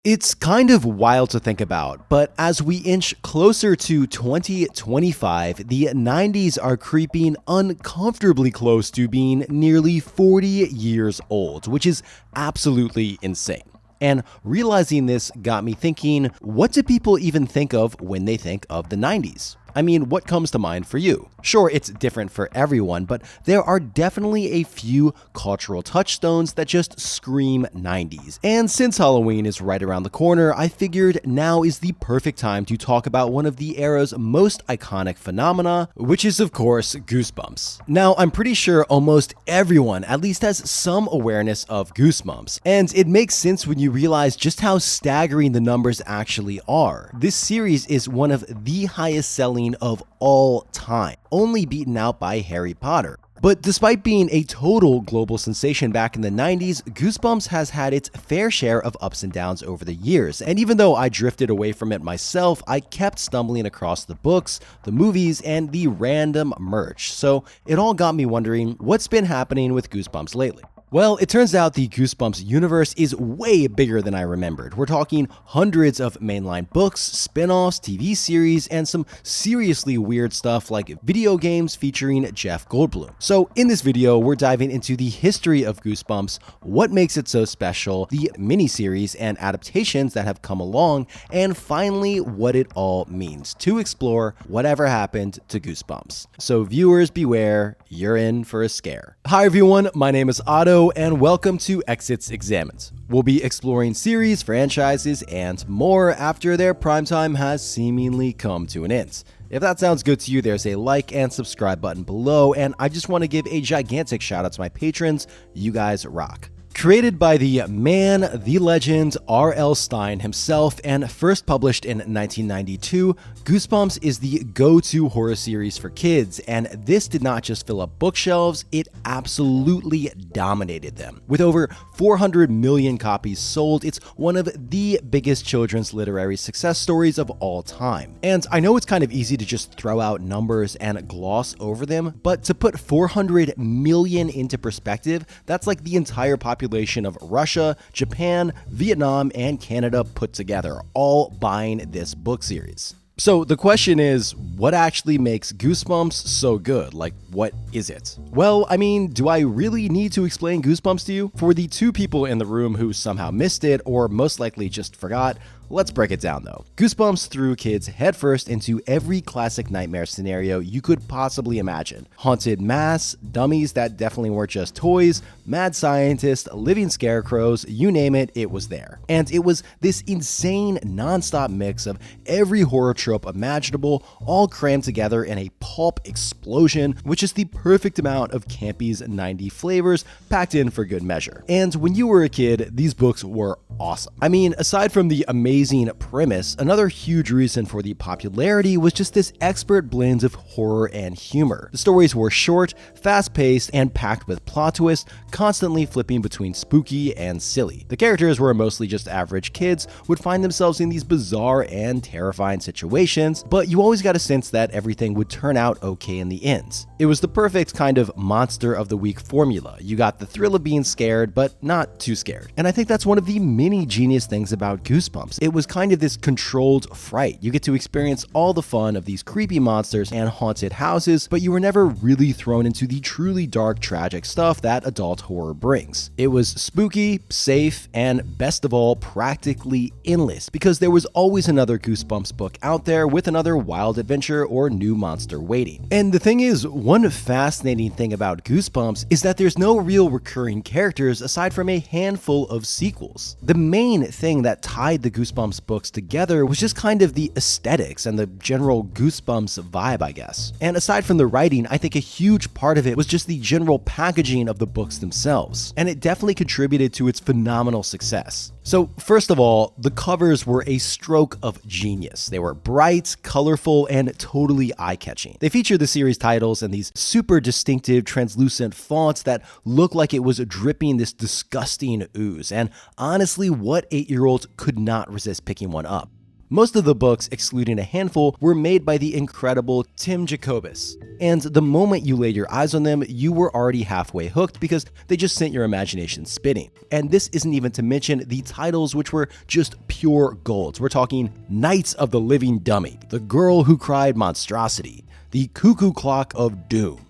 It's kind of wild to think about, but as we inch closer to 2025, the 90s are creeping uncomfortably close to being nearly 40 years old, which is absolutely insane. And realizing this got me thinking, what do people even think of when they think of the 90s? I mean, what comes to mind for you? Sure, it's different for everyone, but there are definitely a few cultural touchstones that just scream 90s. And since Halloween is right around the corner, I figured now is the perfect time to talk about one of the era's most iconic phenomena, which is of course Goosebumps. Now, I'm pretty sure almost everyone at least has some awareness of Goosebumps, and it makes sense when you realize just how staggering the numbers actually are. This series is one of the highest selling of all time, only beaten out by Harry Potter. But despite being a total global sensation back in the 90s, Goosebumps has had its fair share of ups and downs over the years, and even though I drifted away from it myself, I kept stumbling across the books, the movies, and the random merch, so it all got me wondering what's been happening with Goosebumps lately. Well, it turns out the Goosebumps universe is way bigger than I remembered. We're talking hundreds of mainline books, spin-offs, TV series, and some seriously weird stuff like video games featuring Jeff Goldblum. So in this video, we're diving into the history of Goosebumps, what makes it so special, the miniseries and adaptations that have come along, and finally what it all means to explore whatever happened to Goosebumps. So viewers beware, you're in for a scare. Hi everyone, my name is Otto, and welcome to Exits Examined. We'll be exploring series, franchises, and more after their primetime has seemingly come to an end. If that sounds good to you, there's a like and subscribe button below, and I just want to give a gigantic shout out to my patrons. You guys rock. Created by the man, the legend, R.L. Stine himself, and first published in 1992, Goosebumps is the go-to horror series for kids, and this did not just fill up bookshelves, it absolutely dominated them. With over 400 million copies sold, it's one of the biggest children's literary success stories of all time. And I know it's kind of easy to just throw out numbers and gloss over them, but to put 400 million into perspective, that's like the entire population of Russia, Japan, Vietnam, and Canada put together, all buying this book series. So the question is, what actually makes Goosebumps so good? Like, what is it? Well, I mean, do I really need to explain Goosebumps to you? For the two people in the room who somehow missed it, or most likely just forgot, let's break it down though. Goosebumps threw kids headfirst into every classic nightmare scenario you could possibly imagine. Haunted masks, dummies that definitely weren't just toys, mad scientists, living scarecrows, you name it, it was there. And it was this insane non-stop mix of every horror trope imaginable, all crammed together in a pulp explosion, which is the perfect amount of campy's 90s flavors packed in for good measure. And when you were a kid, these books were awesome. I mean, aside from the amazing premise, another huge reason for the popularity was just this expert blend of horror and humor. The stories were short, fast-paced, and packed with plot twists, constantly flipping between spooky and silly. The characters were mostly just average kids, would find themselves in these bizarre and terrifying situations, but you always got a sense that everything would turn out okay in the end. It was the perfect kind of monster of the week formula. You got the thrill of being scared, but not too scared. And I think that's one of the many genius things about Goosebumps. It was kind of this controlled fright. You get to experience all the fun of these creepy monsters and haunted houses, but you were never really thrown into the truly dark, tragic stuff that adult horror brings. It was spooky, safe, and best of all, practically endless, because there was always another Goosebumps book out there with another wild adventure or new monster waiting. And the thing is, one fascinating thing about Goosebumps is that there's no real recurring characters aside from a handful of sequels. The main thing that tied the Goosebumps books together was just kind of the aesthetics and the general Goosebumps vibe, I guess. And aside from the writing, I think a huge part of it was just the general packaging of the books themselves, and it definitely contributed to its phenomenal success. So first of all, the covers were a stroke of genius. They were bright, colorful, and totally eye-catching. They featured the series titles in these super distinctive translucent fonts that looked like it was dripping this disgusting ooze, and honestly, what 8-year-old could not resist picking one up? Most of the books, excluding a handful, were made by the incredible Tim Jacobus. And the moment you laid your eyes on them, you were already halfway hooked because they just sent your imagination spinning. And this isn't even to mention the titles, which were just pure gold. We're talking Knights of the Living Dummy, The Girl Who Cried Monstrosity, The Cuckoo Clock of Doom.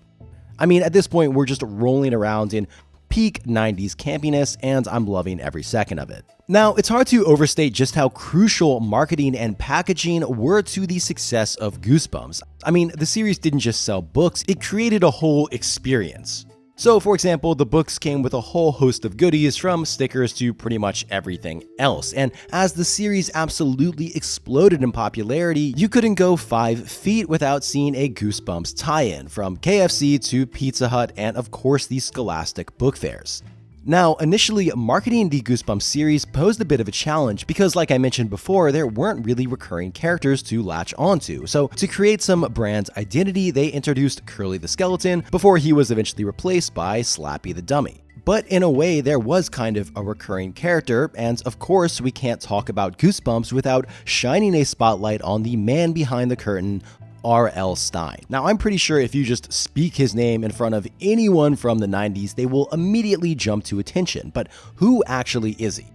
I mean, at this point, we're just rolling around in peak 90s campiness, and I'm loving every second of it. Now, it's hard to overstate just how crucial marketing and packaging were to the success of Goosebumps. I mean, the series didn't just sell books, it created a whole experience. So, for example, the books came with a whole host of goodies, from stickers to pretty much everything else. And as the series absolutely exploded in popularity, you couldn't go 5 feet without seeing a Goosebumps tie-in, from KFC to Pizza Hut and of course the Scholastic book fairs. Now, initially, marketing the Goosebumps series posed a bit of a challenge because, like I mentioned before, there weren't really recurring characters to latch onto. So, to create some brand identity, they introduced Curly the Skeleton before he was eventually replaced by Slappy the Dummy. But in a way, there was kind of a recurring character, and of course, we can't talk about Goosebumps without shining a spotlight on the man behind the curtain, R.L. Stine. Now, I'm pretty sure if you just speak his name in front of anyone from the 90s, they will immediately jump to attention. But who actually is he?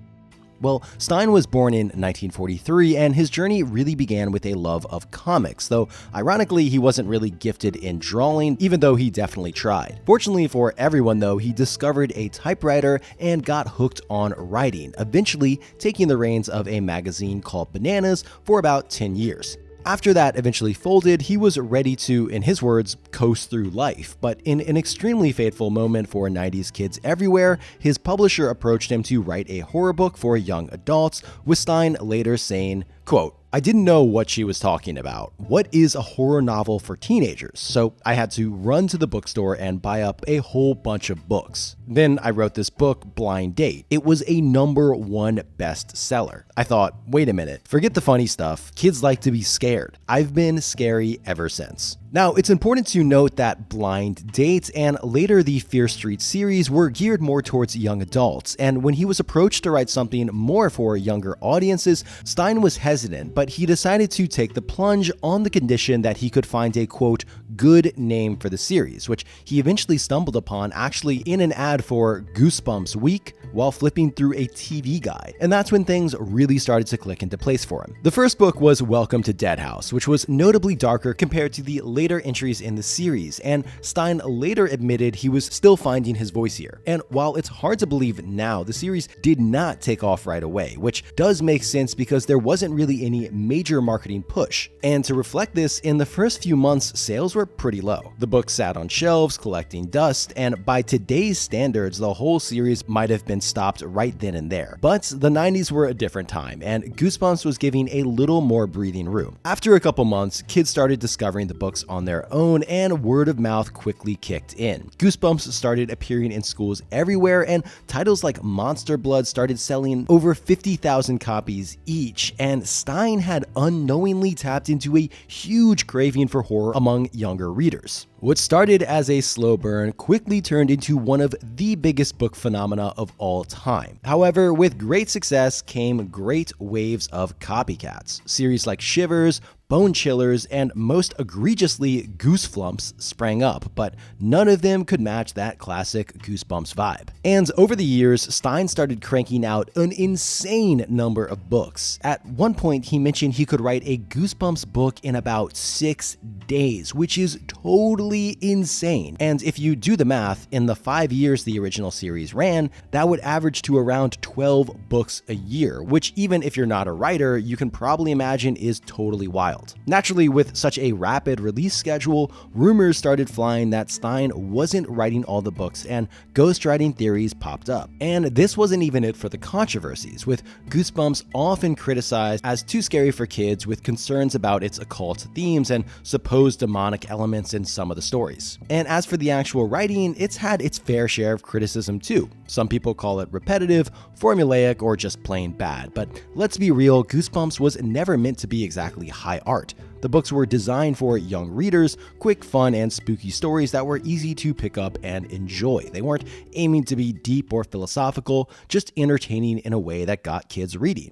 Well, Stine was born in 1943, and his journey really began with a love of comics, though ironically, he wasn't really gifted in drawing, even though he definitely tried. Fortunately for everyone though, he discovered a typewriter and got hooked on writing, eventually taking the reins of a magazine called Bananas for about 10 years. After that eventually folded, he was ready to, in his words, coast through life. But in an extremely fateful moment for 90s kids everywhere, his publisher approached him to write a horror book for young adults, with Stine later saying, quote, "I didn't know what she was talking about. What is a horror novel for teenagers? So I had to run to the bookstore and buy up a whole bunch of books. Then I wrote this book, Blind Date. It was a #1 bestseller. I thought, wait a minute, forget the funny stuff. Kids like to be scared. I've been scary ever since." Now, it's important to note that Blind Date and later the Fear Street series were geared more towards young adults, and when he was approached to write something more for younger audiences, Stine was hesitant, but he decided to take the plunge on the condition that he could find a, quote, good name for the series, which he eventually stumbled upon actually in an ad for Goosebumps Week while flipping through a TV guide. And that's when things really started to click into place for him. The first book was Welcome to Dead House, which was notably darker compared to the later entries in the series, and Stine later admitted he was still finding his voice here. And while it's hard to believe now, the series did not take off right away, which does make sense because there wasn't really any major marketing push. And to reflect this, in the first few months, sales were pretty low. The book sat on shelves collecting dust, and by today's standards, the whole series might have been stopped right then and there. But the 90s were a different time, and Goosebumps was giving a little more breathing room. After a couple months, kids started discovering the books on their own, and word of mouth quickly kicked in. Goosebumps started appearing in schools everywhere, and titles like Monster Blood started selling over 50,000 copies each, and Stine had unknowingly tapped into a huge craving for horror among younger readers. What started as a slow burn quickly turned into one of the biggest book phenomena of all time. However, with great success came great waves of copycats. Series like Shivers, Bone Chillers, and most egregiously Gooseflumps sprang up, but none of them could match that classic Goosebumps vibe. And over the years, Stine started cranking out an insane number of books. At one point, he mentioned he could write a Goosebumps book in about 6 days, which is totally insane. And if you do the math, in the 5 years the original series ran, that would average to around 12 books a year, which even if you're not a writer, you can probably imagine is totally wild. Naturally, with such a rapid release schedule, rumors started flying that Stine wasn't writing all the books, and ghostwriting theories popped up. And this wasn't even it for the controversies, with Goosebumps often criticized as too scary for kids, with concerns about its occult themes and supposed demonic elements in some of the stories. And as for the actual writing, it's had its fair share of criticism too. Some people call it repetitive, formulaic, or just plain bad, but let's be real, Goosebumps was never meant to be exactly high art. The books were designed for young readers, quick, fun, and spooky stories that were easy to pick up and enjoy. They weren't aiming to be deep or philosophical, just entertaining in a way that got kids reading.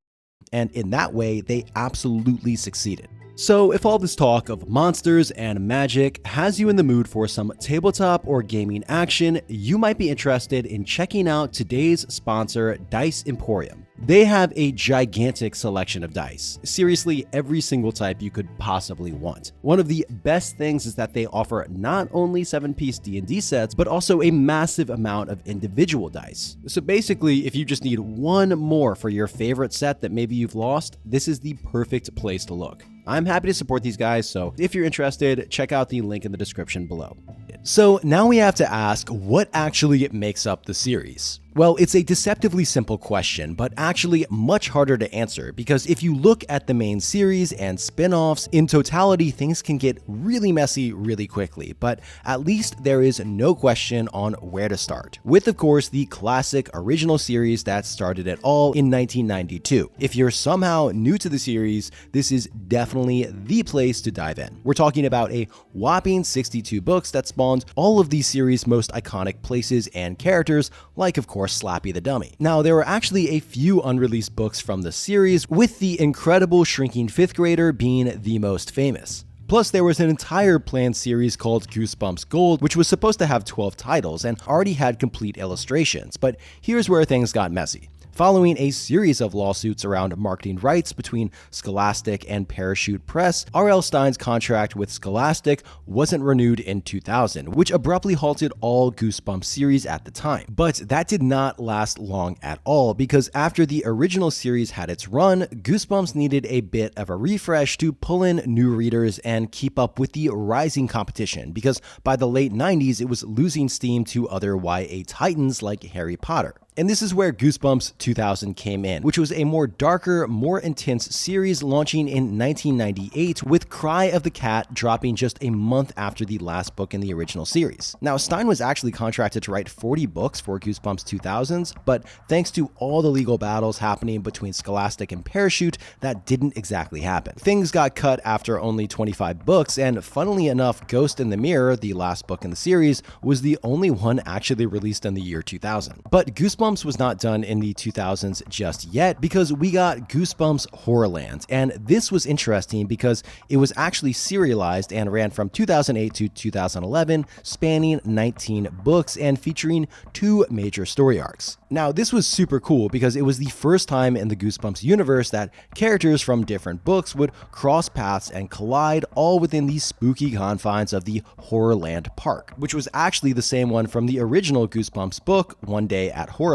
and in that way, they absolutely succeeded. So if all this talk of monsters and magic has you in the mood for some tabletop or gaming action, you might be interested in checking out today's sponsor, Dice Emporium. They have a gigantic selection of dice, seriously every single type you could possibly want. One of the best things is that they offer not only 7-piece D&D sets, but also a massive amount of individual dice. So basically, if you just need one more for your favorite set that maybe you've lost, this is the perfect place to look. I'm happy to support these guys, so if you're interested, check out the link in the description below. So now we have to ask, what actually makes up the series? Well, it's a deceptively simple question, but actually much harder to answer, because if you look at the main series and spin-offs, in totality things can get really messy really quickly, but at least there is no question on where to start. With, of course, the classic original series that started it all in 1992. If you're somehow new to the series, this is definitely the place to dive in. We're talking about a whopping 62 books that spawned all of the series' most iconic places and characters, like of course Slappy the Dummy. Now, there were actually a few unreleased books from the series, with the incredible Shrinking Fifth Grader being the most famous. Plus, there was an entire planned series called Goosebumps Gold, which was supposed to have 12 titles and already had complete illustrations, but here's where things got messy. Following a series of lawsuits around marketing rights between Scholastic and Parachute Press, R.L. Stine's contract with Scholastic wasn't renewed in 2000, which abruptly halted all Goosebumps series at the time. But that did not last long at all, because after the original series had its run, Goosebumps needed a bit of a refresh to pull in new readers and keep up with the rising competition, because by the late 90s it was losing steam to other YA titans like Harry Potter. And this is where Goosebumps 2000 came in, which was a more darker, more intense series launching in 1998, with Cry of the Cat dropping just a month after the last book in the original series. Now, Stine was actually contracted to write 40 books for Goosebumps 2000s, but thanks to all the legal battles happening between Scholastic and Parachute, that didn't exactly happen. Things got cut after only 25 books, and funnily enough, Ghost in the Mirror, the last book in the series, was the only one actually released in the year 2000. But Goosebumps was not done in the 2000s just yet, because we got Goosebumps Horrorland, and this was interesting because it was actually serialized and ran from 2008 to 2011, spanning 19 books and featuring 2 major story arcs. Now, this was super cool because it was the first time in the Goosebumps universe that characters from different books would cross paths and collide, all within the spooky confines of the Horrorland Park, which was actually the same one from the original Goosebumps book, One Day at Horrorland.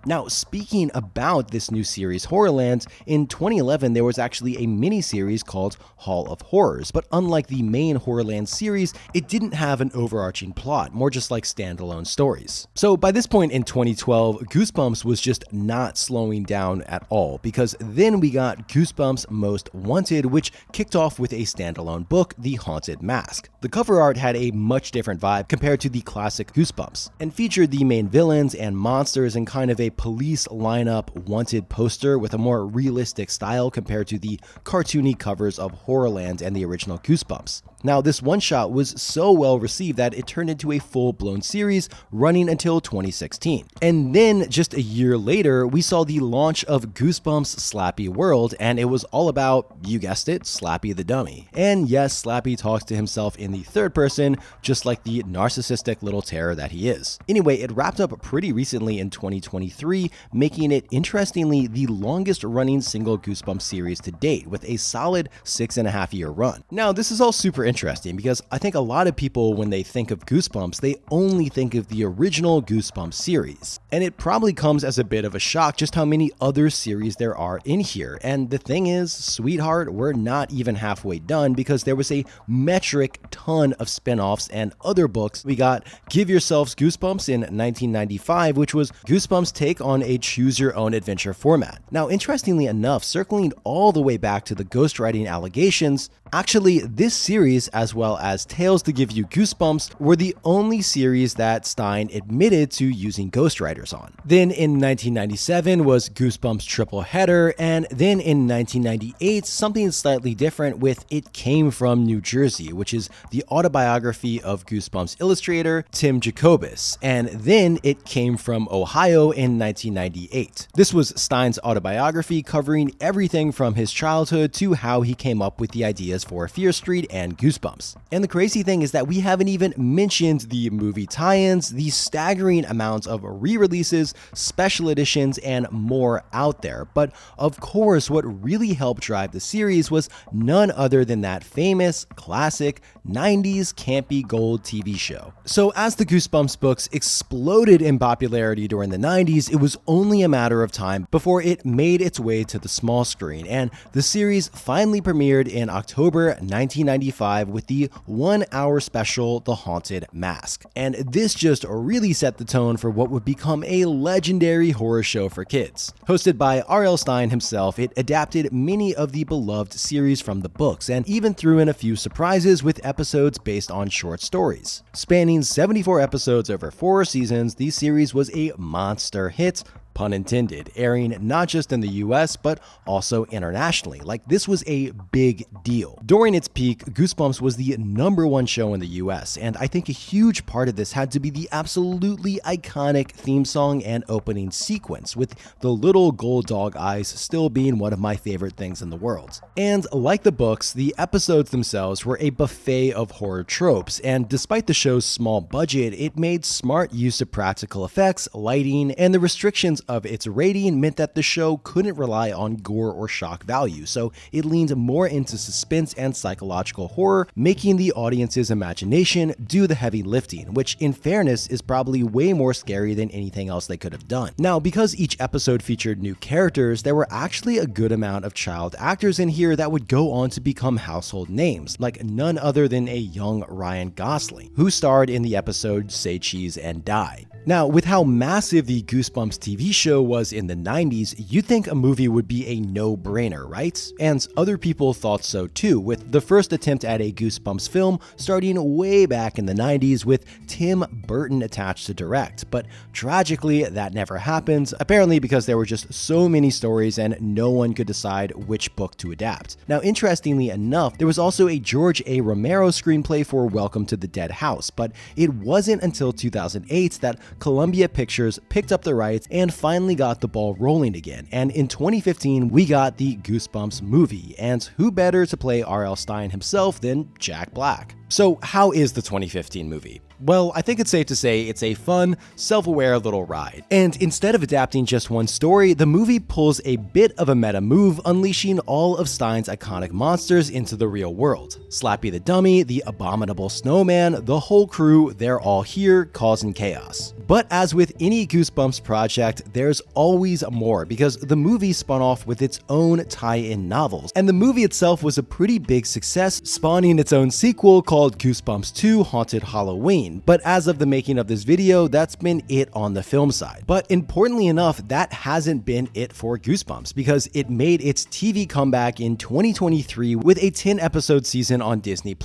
Now, speaking about this new series, Horrorland, in 2011 there was actually a mini-series called Hall of Horrors, but unlike the main Horrorland series, it didn't have an overarching plot, more just like standalone stories. So by this point in 2012, Goosebumps was just not slowing down at all, because then we got Goosebumps Most Wanted, which kicked off with a standalone book, The Haunted Mask. The cover art had a much different vibe compared to the classic Goosebumps, and featured the main villains and monsters in kind of a police lineup wanted poster with a more realistic style compared to the cartoony covers of Horrorland and the original Goosebumps. Now, this one-shot was so well received that it turned into a full-blown series running until 2016. And then, just a year later, we saw the launch of Goosebumps Slappy World, and it was all about, you guessed it, Slappy the Dummy. And yes, Slappy talks to himself in the third person, just like the narcissistic little terror that he is. Anyway, it wrapped up pretty recently in 2023, making it, interestingly, the longest-running single Goosebumps series to date, with a solid 6.5-year run. Now, this is all super interesting because I think a lot of people, when they think of Goosebumps, they only think of the original Goosebumps series. And it probably comes as a bit of a shock just how many other series there are in here. And the thing is, sweetheart, we're not even halfway done, because there was a metric ton of spin-offs and other books. We got Give Yourselves Goosebumps in 1995, which was Goosebumps' take on a choose-your-own-adventure format. Now, interestingly enough, circling all the way back to the ghostwriting allegations, actually, this series, as well as Tales to Give You Goosebumps, were the only series that Stine admitted to using ghostwriters on. Then in 1997 was Goosebumps Triple Header, and then in 1998 something slightly different with It Came From New Jersey, which is the autobiography of Goosebumps illustrator Tim Jacobus, and then It Came From Ohio in 1998. This was Stine's autobiography covering everything from his childhood to how he came up with the ideas for Fear Street and Goosebumps. And the crazy thing is that we haven't even mentioned the movie tie-ins, the staggering amounts of re-releases, special editions, and more out there. But of course, what really helped drive the series was none other than that famous, classic, 90s campy gold TV show. So as the Goosebumps books exploded in popularity during the 90s, it was only a matter of time before it made its way to the small screen, and the series finally premiered in October 1995 with the 1-hour special The Haunted Mask. And this just really set the tone for what would become a legendary horror show for kids. Hosted by R.L. Stine himself, it adapted many of the beloved series from the books and even threw in a few surprises with episodes based on short stories. Spanning 74 episodes over 4 seasons, the series was a monster hit, pun intended, airing not just in the US but also internationally. Like, this was a big deal. During its peak, Goosebumps was the #1 show in the US, and I think a huge part of this had to be the absolutely iconic theme song and opening sequence, with the little gold dog eyes still being one of my favorite things in the world. And like the books, the episodes themselves were a buffet of horror tropes, and despite the show's small budget, it made smart use of practical effects, lighting, and the restrictions of its rating meant that the show couldn't rely on gore or shock value, so it leaned more into suspense and psychological horror, making the audience's imagination do the heavy lifting, which in fairness is probably way more scary than anything else they could have done. Now, because each episode featured new characters, there were actually a good amount of child actors in here that would go on to become household names, like none other than a young Ryan Gosling, who starred in the episode Say Cheese and Die. Now, with how massive the Goosebumps TV show was in the 90s, you'd think a movie would be a no-brainer, right? And other people thought so too, with the first attempt at a Goosebumps film starting way back in the 90s with Tim Burton attached to direct. But tragically, that never happened, apparently because there were just so many stories and no one could decide which book to adapt. Now, interestingly enough, there was also a George A. Romero screenplay for Welcome to the Dead House, but it wasn't until 2008 that Columbia Pictures picked up the rights and finally got the ball rolling again. And in 2015, we got the Goosebumps movie, and who better to play R.L. Stine himself than Jack Black? So how is the 2015 movie? Well, I think it's safe to say it's a fun, self-aware little ride. And instead of adapting just one story, the movie pulls a bit of a meta move, unleashing all of Stine's iconic monsters into the real world. Slappy the Dummy, the Abominable Snowman, the whole crew, they're all here, causing chaos. But as with any Goosebumps project, there's always more, because the movie spun off with its own tie-in novels. And the movie itself was a pretty big success, spawning its own sequel called Goosebumps 2 Haunted Halloween. But as of the making of this video, that's been it on the film side. But importantly enough, that hasn't been it for Goosebumps, because it made its TV comeback in 2023 with a 10-episode season on Disney+.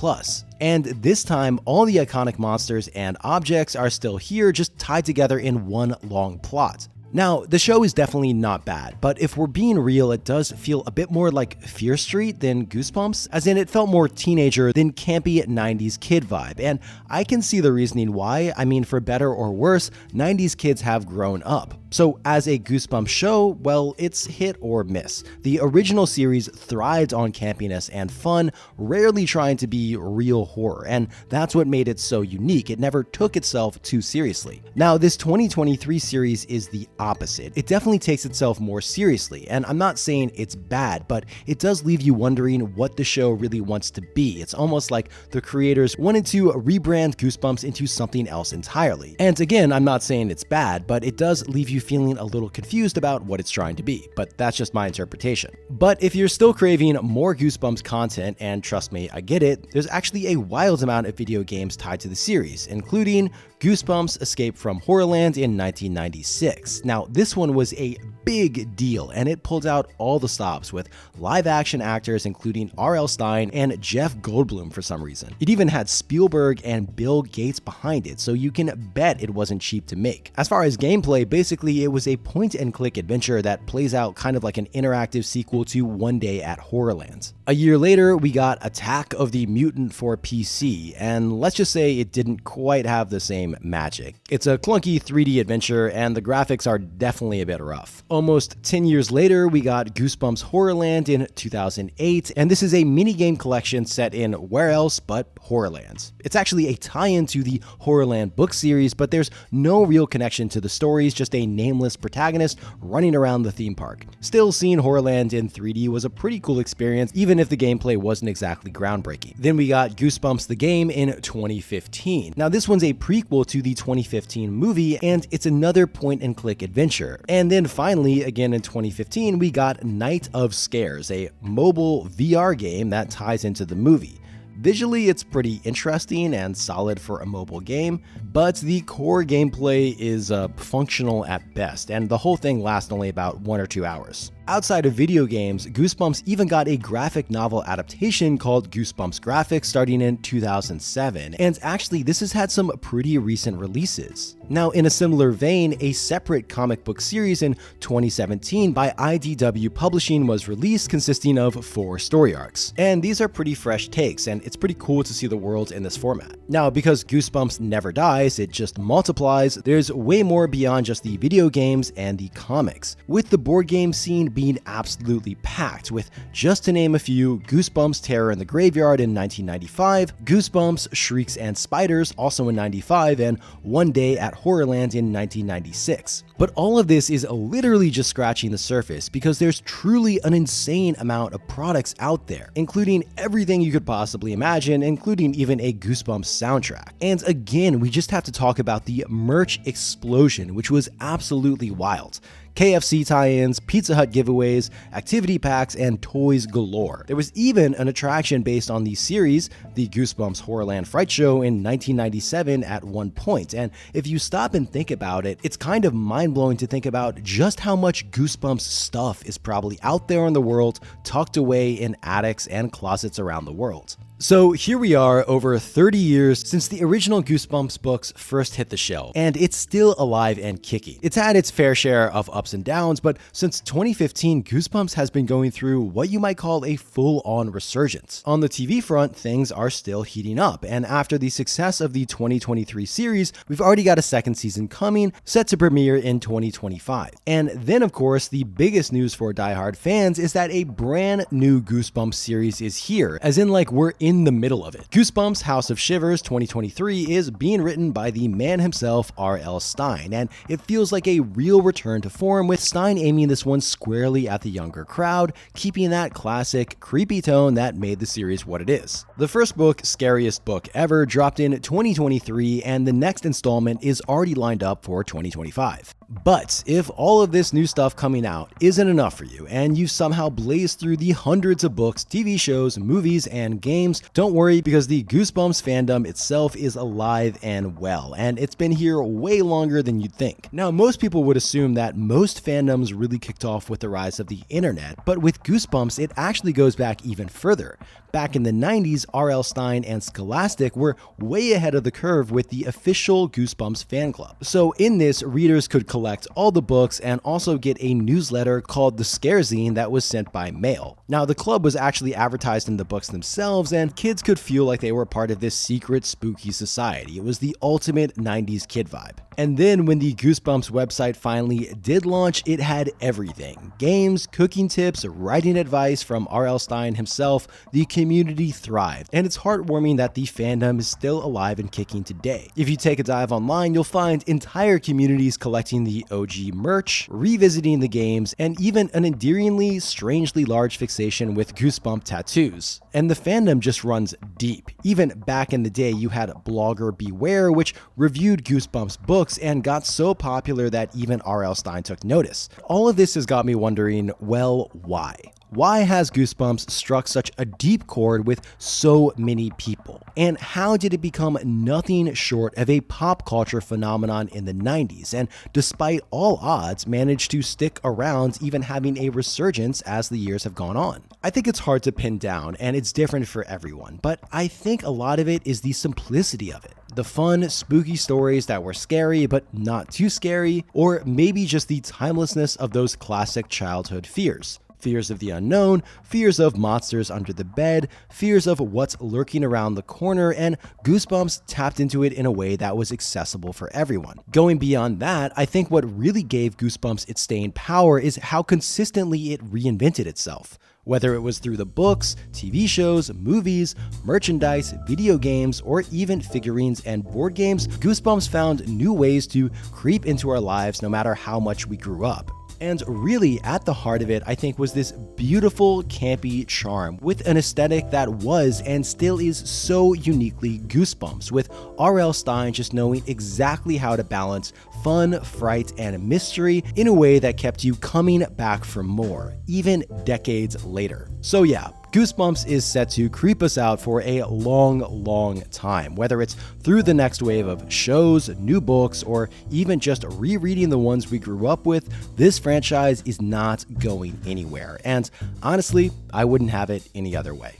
And this time, all the iconic monsters and objects are still here, just tied together in one long plot. Now, the show is definitely not bad, but if we're being real, it does feel a bit more like Fear Street than Goosebumps, as in it felt more teenager than campy 90s kid vibe, and I can see the reasoning why. I mean, for better or worse, 90s kids have grown up. So as a Goosebumps show, well, it's hit or miss. The original series thrived on campiness and fun, rarely trying to be real horror, and that's what made it so unique. It never took itself too seriously. Now, this 2023 series is the opposite. It definitely takes itself more seriously, and I'm not saying it's bad, but it does leave you wondering what the show really wants to be. It's almost like the creators wanted to rebrand Goosebumps into something else entirely. And again, I'm not saying it's bad, but it does leave you feeling a little confused about what it's trying to be, but that's just my interpretation. But if you're still craving more Goosebumps content, and trust me, I get it, there's actually a wild amount of video games tied to the series, including Goosebumps Escape from Horrorland in 1996. Now, this one was a big deal, and it pulled out all the stops with live-action actors including R.L. Stine and Jeff Goldblum for some reason. It even had Spielberg and Bill Gates behind it, so you can bet it wasn't cheap to make. As far as gameplay, basically it was a point-and-click adventure that plays out kind of like an interactive sequel to One Day at Horrorland. A year later, we got Attack of the Mutant for PC, and let's just say it didn't quite have the same magic. It's a clunky 3D adventure, and the graphics are definitely a bit rough. Almost 10 years later, we got Goosebumps Horrorland in 2008, and this is a minigame collection set in where else but Horrorland. It's actually a tie-in to the Horrorland book series, but there's no real connection to the stories, just a nameless protagonist running around the theme park. Still, seeing Horrorland in 3D was a pretty cool experience, even if the gameplay wasn't exactly groundbreaking. Then we got Goosebumps the game in 2015. Now, this one's a prequel to the 2015 movie, and it's another point-and-click adventure. And then finally, again in 2015, we got Night of Scares, a mobile VR game that ties into the movie. Visually, it's pretty interesting and solid for a mobile game, but the core gameplay is functional at best, and the whole thing lasts only about 1 or 2 hours. Outside of video games, Goosebumps even got a graphic novel adaptation called Goosebumps Graphics starting in 2007, and actually this has had some pretty recent releases. Now, in a similar vein, a separate comic book series in 2017 by IDW Publishing was released, consisting of 4 story arcs. And these are pretty fresh takes, and it's pretty cool to see the world in this format. Now, because Goosebumps never dies, it just multiplies, there's way more beyond just the video games and the comics, with the board game scene being absolutely packed with, just to name a few, Goosebumps Terror in the Graveyard in 1995, Goosebumps Shrieks and Spiders also in 95, and One Day at Horrorland in 1996. But all of this is literally just scratching the surface, because there's truly an insane amount of products out there, including everything you could possibly imagine, including even a Goosebumps soundtrack. And again, we just have to talk about the merch explosion, which was absolutely wild. KFC tie-ins, Pizza Hut giveaways, activity packs, and toys galore. There was even an attraction based on the series, the Goosebumps Horrorland Fright Show in 1997 at one point, and if you stop and think about it, it's kind of mind-blowing to think about just how much Goosebumps stuff is probably out there in the world, tucked away in attics and closets around the world. So here we are, over 30 years since the original Goosebumps books first hit the shelf, and it's still alive and kicking. It's had its fair share of ups and downs, but since 2015, Goosebumps has been going through what you might call a full-on resurgence. On the TV front, things are still heating up, and after the success of the 2023 series, we've already got a second season coming, set to premiere in 2025. And then, of course, the biggest news for diehard fans is that a brand new Goosebumps series is here, as in like we're in the middle of it. Goosebumps House of Shivers 2023 is being written by the man himself, R.L. Stine, and it feels like a real return to form, with Stine aiming this one squarely at the younger crowd, keeping that classic, creepy tone that made the series what it is. The first book, Scariest Book Ever, dropped in 2023, and the next installment is already lined up for 2025. But if all of this new stuff coming out isn't enough for you, and you somehow blaze through the hundreds of books, TV shows, movies, and games, don't worry, because the Goosebumps fandom itself is alive and well, and it's been here way longer than you'd think. Now, most people would assume that most fandoms really kicked off with the rise of the internet, but with Goosebumps, it actually goes back even further. Back in the 90s, R.L. Stine and Scholastic were way ahead of the curve with the official Goosebumps fan club. So in this, readers could collect all the books and also get a newsletter called the Scarezine that was sent by mail. Now, the club was actually advertised in the books themselves, and kids could feel like they were part of this secret spooky society. It was the ultimate 90s kid vibe. And then when the Goosebumps website finally did launch, it had everything. Games, cooking tips, writing advice from R.L. Stine himself. The community thrived, and it's heartwarming that the fandom is still alive and kicking today. If you take a dive online, you'll find entire communities collecting the OG merch, revisiting the games, and even an endearingly, strangely large fixation with Goosebump tattoos. And the fandom just runs deep. Even back in the day, you had blogger Beware, which reviewed Goosebumps books and got so popular that even R.L. Stine took notice. All of this has got me wondering, well, why? Why has Goosebumps struck such a deep chord with so many people? And how did it become nothing short of a pop culture phenomenon in the 90s, and despite all odds managed to stick around, even having a resurgence as the years have gone on? I think it's hard to pin down, and it's different for everyone, but I think a lot of it is the simplicity of it. The fun, spooky stories that were scary but not too scary, or maybe just the timelessness of those classic childhood fears. Fears of the unknown, fears of monsters under the bed, fears of what's lurking around the corner, and Goosebumps tapped into it in a way that was accessible for everyone. Going beyond that, I think what really gave Goosebumps its staying power is how consistently it reinvented itself. Whether it was through the books, TV shows, movies, merchandise, video games, or even figurines and board games, Goosebumps found new ways to creep into our lives no matter how much we grew up. And really, at the heart of it, I think, was this beautiful, campy charm with an aesthetic that was and still is so uniquely Goosebumps, with R.L. Stine just knowing exactly how to balance fun, fright, and mystery in a way that kept you coming back for more, even decades later. So yeah, Goosebumps is set to creep us out for a long time, whether it's through the next wave of shows, new books, or even just rereading the ones we grew up with. This franchise is not going anywhere, and honestly, I wouldn't have it any other way.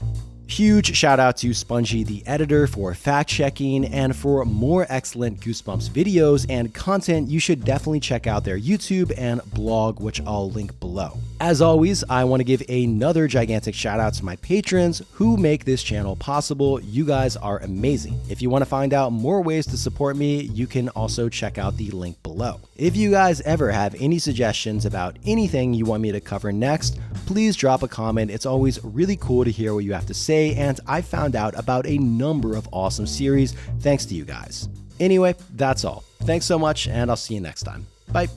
Huge shout out to Spongy the editor for fact checking, and for more excellent Goosebumps videos and content, you should definitely check out their YouTube and blog, which I'll link below. As always, I want to give another gigantic shout out to my patrons who make this channel possible. You guys are amazing. If you want to find out more ways to support me, you can also check out the link below. If you guys ever have any suggestions about anything you want me to cover next, please drop a comment. It's always really cool to hear what you have to say, and I found out about a number of awesome series thanks to you guys. Anyway, that's all. Thanks so much, and I'll see you next time. Bye.